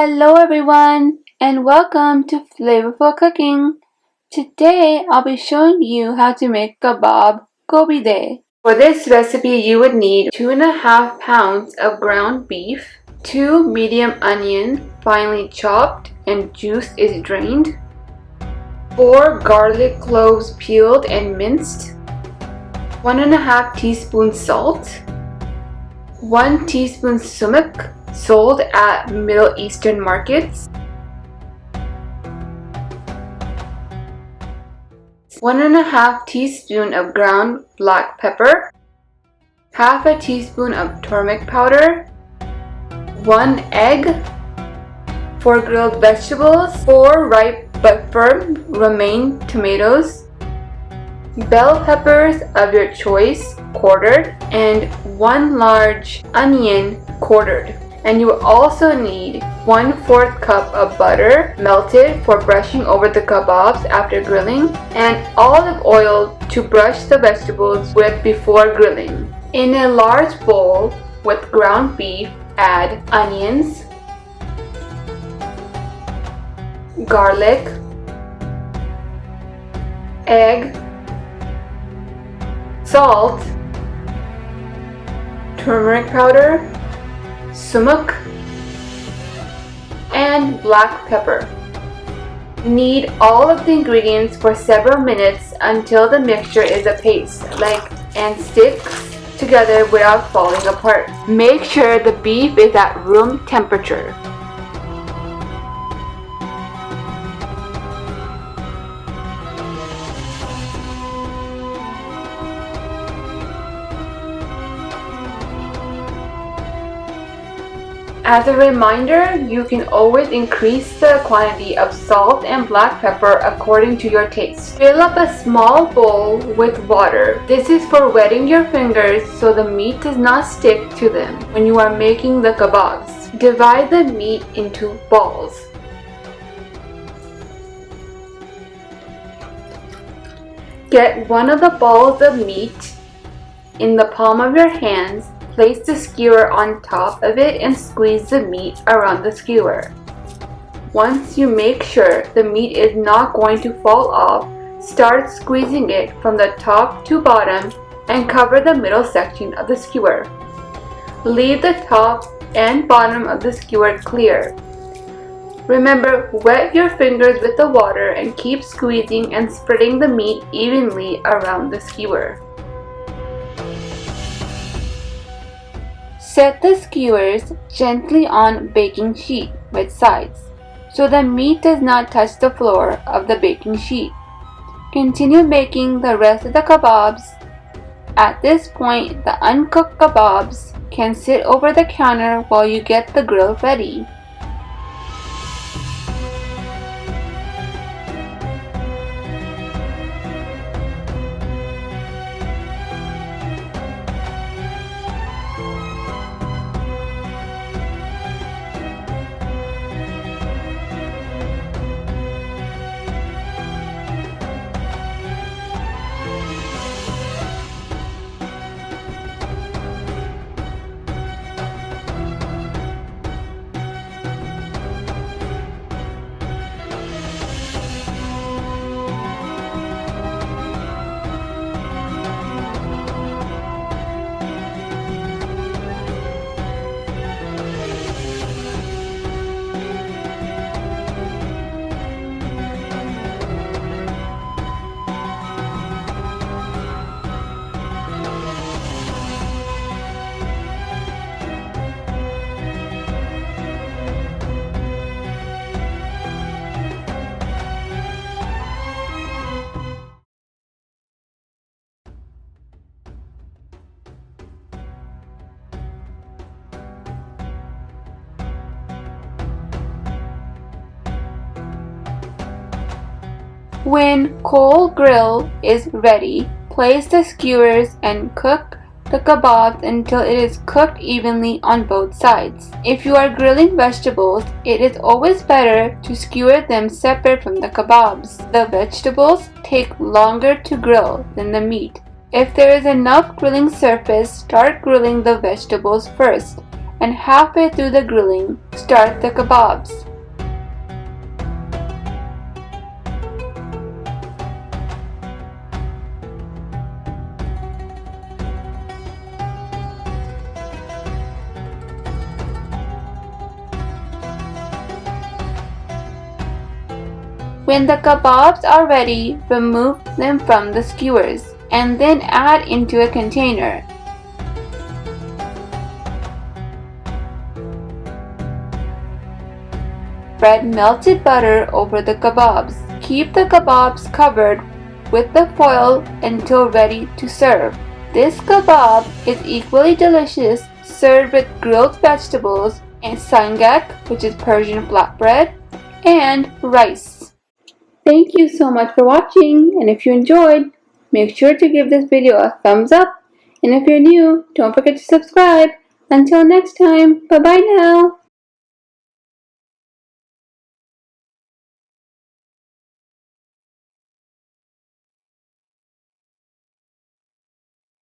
Hello everyone and welcome to Flavorful Cooking. Today I'll be showing you how to make Kabab Koobideh. For this recipe you would need 2.5 pounds of ground beef, 2 medium onions finely chopped and juice is drained, 4 garlic cloves peeled and minced, 1.5 teaspoons salt, 1 teaspoon sumac sold at Middle Eastern markets, 1.5 teaspoon of ground black pepper, half a teaspoon of turmeric powder, 1 egg, 4 grilled vegetables, 4 ripe but firm romaine tomatoes, bell peppers of your choice quartered, and 1 large onion quartered. And you will also need 1/4 cup of butter melted for brushing over the kebabs after grilling, and olive oil to brush the vegetables with before grilling. In a large bowl with ground beef, add onions, garlic, egg, salt, turmeric powder, sumac, and black pepper. Knead all of the ingredients for several minutes until the mixture is a paste and sticks together without falling apart. Make sure the beef is at room temperature. As a reminder, you can always increase the quantity of salt and black pepper according to your taste. Fill up a small bowl with water. This is for wetting your fingers so the meat does not stick to them when you are making the kebabs. Divide the meat into balls. Get one of the balls of meat in the palm of your hands. Place the skewer on top of it and squeeze the meat around the skewer. Once you make sure the meat is not going to fall off, start squeezing it from the top to bottom and cover the middle section of the skewer. Leave the top and bottom of the skewer clear. Remember, wet your fingers with the water and keep squeezing and spreading the meat evenly around the skewer. Set the skewers gently on baking sheet with sides, so the meat does not touch the floor of the baking sheet. Continue baking the rest of the kebabs. At this point, the uncooked kebabs can sit over the counter while you get the grill ready. When coal grill is ready, place the skewers and cook the kebabs until it is cooked evenly on both sides. If you are grilling vegetables, it is always better to skewer them separate from the kebabs. The vegetables take longer to grill than the meat. If there is enough grilling surface, start grilling the vegetables first and halfway through the grilling, start the kebabs. When the kebabs are ready, remove them from the skewers and then add into a container. Spread melted butter over the kebabs. Keep the kebabs covered with the foil until ready to serve. This kebab is equally delicious served with grilled vegetables and sumac, which is Persian flatbread, and rice. Thank you so much for watching, and if you enjoyed, make sure to give this video a thumbs up, and if you're new, don't forget to subscribe. Until next time, bye bye now.